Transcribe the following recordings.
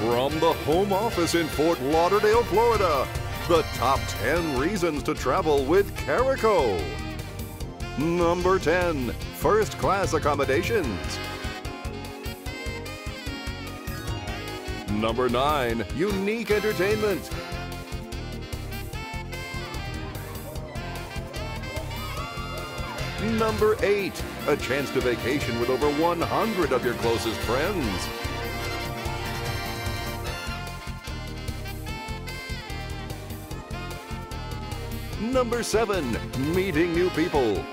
From the home office in Fort Lauderdale, Florida, the top 10 reasons to travel with Caraco. Number 10, first class accommodations. Number 9, unique entertainment. Number 8, a chance to vacation with over 100 of your closest friends. Number 7, meeting new people.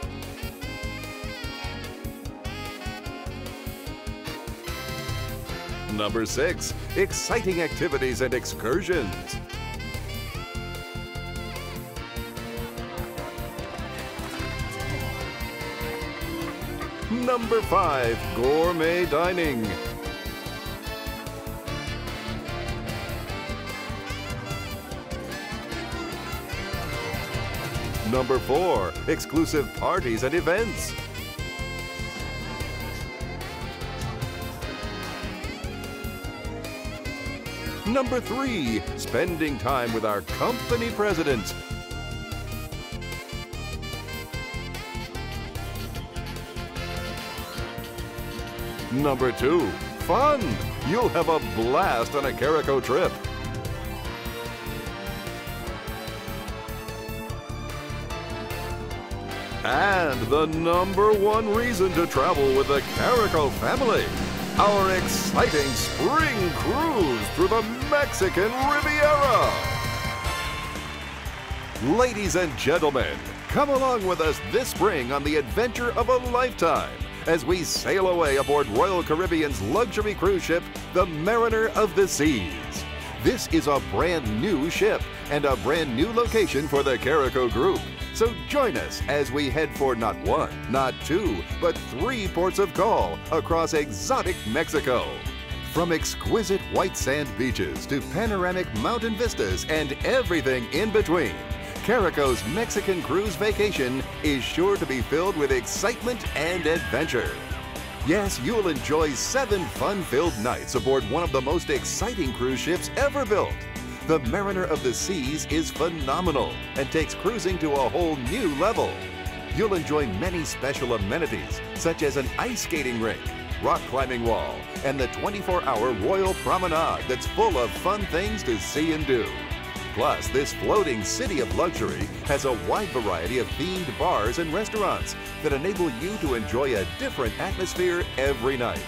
Number 6, exciting activities and excursions. Number 5, gourmet dining. Number 4, exclusive parties and events. Number 3, spending time with our company president. Number 2, fun. You'll have a blast on a Caraco trip. And the number 1 reason to travel with the Caraco family, our exciting spring cruise through the Mexican Riviera. Ladies and gentlemen, come along with us this spring on the adventure of a lifetime as we sail away aboard Royal Caribbean's luxury cruise ship, the Mariner of the Seas. This is a brand new ship and a brand new location for the Caraco Group. So join us as we head for not 1, not 2, but 3 ports of call across exotic Mexico. From exquisite white sand beaches to panoramic mountain vistas and everything in between, Caraco's Mexican cruise vacation is sure to be filled with excitement and adventure. Yes, you'll enjoy 7 fun-filled nights aboard one of the most exciting cruise ships ever built. The Mariner of the Seas is phenomenal and takes cruising to a whole new level. You'll enjoy many special amenities such as an ice skating rink, rock climbing wall, and the 24-hour Royal Promenade that's full of fun things to see and do. Plus, this floating city of luxury has a wide variety of themed bars and restaurants that enable you to enjoy a different atmosphere every night.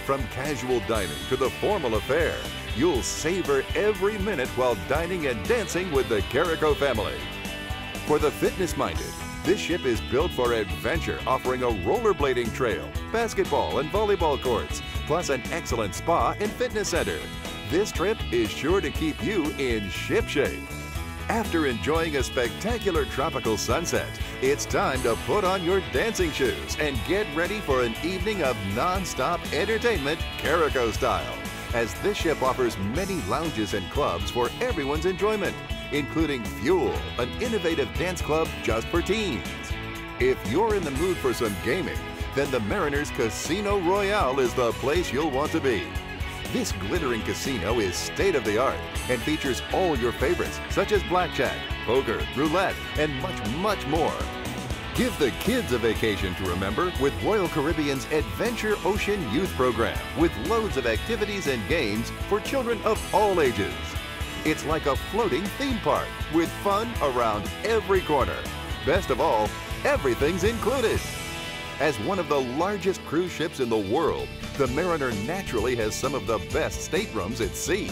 From casual dining to the formal affair, you'll savor every minute while dining and dancing with the Caraco family. For the fitness-minded, this ship is built for adventure, offering a rollerblading trail, basketball and volleyball courts, plus an excellent spa and fitness center. This trip is sure to keep you in ship shape. After enjoying a spectacular tropical sunset, it's time to put on your dancing shoes and get ready for an evening of non-stop entertainment Caraco style, as this ship offers many lounges and clubs for everyone's enjoyment, including Fuel, an innovative dance club just for teens. If you're in the mood for some gaming, then the Mariner's Casino Royale is the place you'll want to be. This glittering casino is state-of-the-art and features all your favorites such as blackjack, poker, roulette, and much more. Give the kids a vacation to remember with Royal Caribbean's Adventure Ocean Youth Program with loads of activities and games for children of all ages. It's like a floating theme park with fun around every corner. Best of all, everything's included. As one of the largest cruise ships in the world, the Mariner naturally has some of the best staterooms at sea.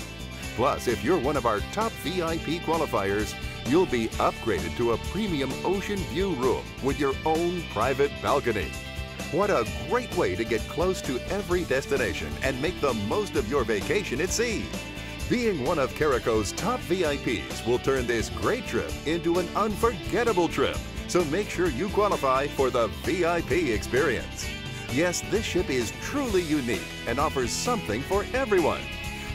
Plus, if you're one of our top VIP qualifiers, you'll be upgraded to a premium ocean view room with your own private balcony. What a great way to get close to every destination and make the most of your vacation at sea. Being one of Caraco's top VIPs will turn this great trip into an unforgettable trip. So make sure you qualify for the VIP experience. Yes, this ship is truly unique and offers something for everyone.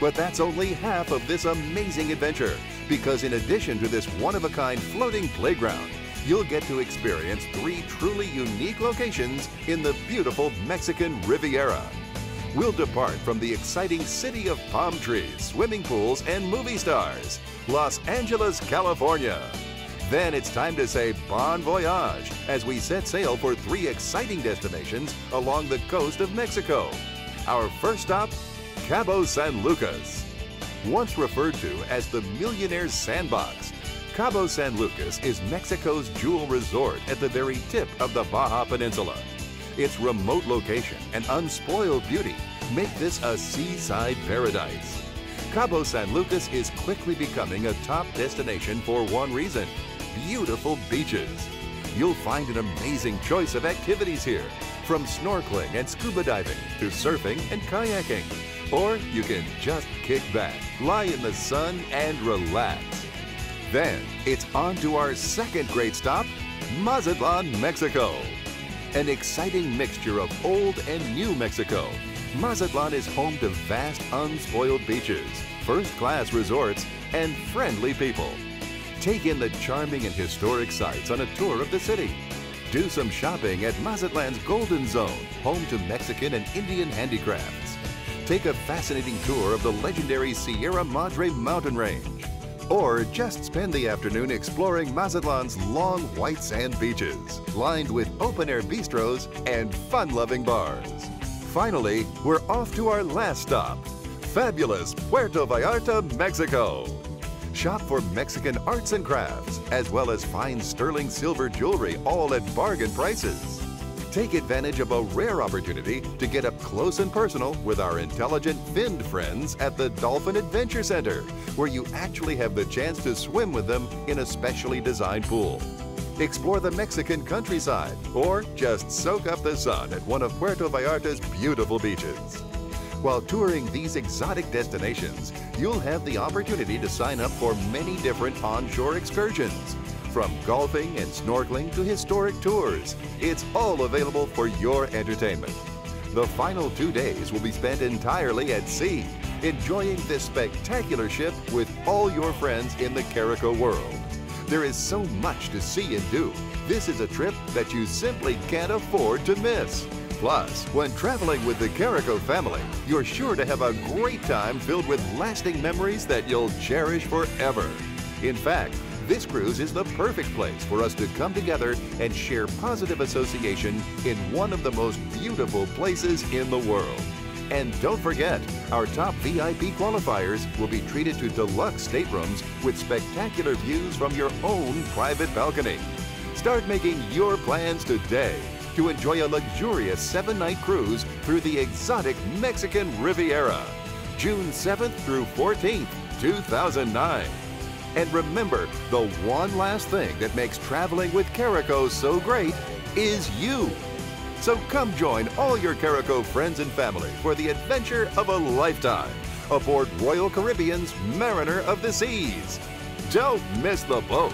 But that's only half of this amazing adventure, because in addition to this one-of-a-kind floating playground, you'll get to experience 3 truly unique locations in the beautiful Mexican Riviera. we'll depart from the exciting city of palm trees, swimming pools, and movie stars, Los Angeles, California. Then it's time to say bon voyage as we set sail for 3 exciting destinations along the coast of Mexico. Our first stop, Cabo San Lucas. Once referred to as the Millionaire's Sandbox, Cabo San Lucas is Mexico's jewel resort at the very tip of the Baja Peninsula. Its remote location and unspoiled beauty make this a seaside paradise. Cabo San Lucas is quickly becoming a top destination for one reason: beautiful beaches. You'll find an amazing choice of activities here, from snorkeling and scuba diving to surfing and kayaking. Or you can just kick back, lie in the sun, and relax. Then it's on to our second great stop, Mazatlan, Mexico. An exciting mixture of old and new Mexico, Mazatlan is home to vast, unspoiled beaches, first-class resorts, and friendly people. Take in the charming and historic sights on a tour of the city. Do some shopping at Mazatlan's Golden Zone, home to Mexican and Indian handicrafts. Take a fascinating tour of the legendary Sierra Madre mountain range. Or just spend the afternoon exploring Mazatlan's long white sand beaches, lined with open-air bistros and fun-loving bars. Finally, we're off to our last stop, fabulous Puerto Vallarta, Mexico. Shop for Mexican arts and crafts, as well as fine sterling silver jewelry, all at bargain prices. Take advantage of a rare opportunity to get up close and personal with our intelligent finned friends at the Dolphin Adventure Center, where you actually have the chance to swim with them in a specially designed pool. Explore the Mexican countryside, or just soak up the sun at one of Puerto Vallarta's beautiful beaches. While touring these exotic destinations, you'll have the opportunity to sign up for many different onshore excursions. From golfing and snorkeling to historic tours, it's all available for your entertainment. The final 2 days will be spent entirely at sea, enjoying this spectacular ship with all your friends in the Caraco world. There is so much to see and do. This is a trip that you simply can't afford to miss. Plus, when traveling with the Caraco family, you're sure to have a great time filled with lasting memories that you'll cherish forever. In fact, this cruise is the perfect place for us to come together and share positive association in one of the most beautiful places in the world. And don't forget, our top VIP qualifiers will be treated to deluxe staterooms with spectacular views from your own private balcony. Start making your plans today to enjoy a luxurious 7-night cruise through the exotic Mexican Riviera, June 7th through 14th, 2009. And remember, the one last thing that makes traveling with Caraco so great is you. So come join all your Caraco friends and family for the adventure of a lifetime aboard Royal Caribbean's Mariner of the Seas. Don't miss the boat.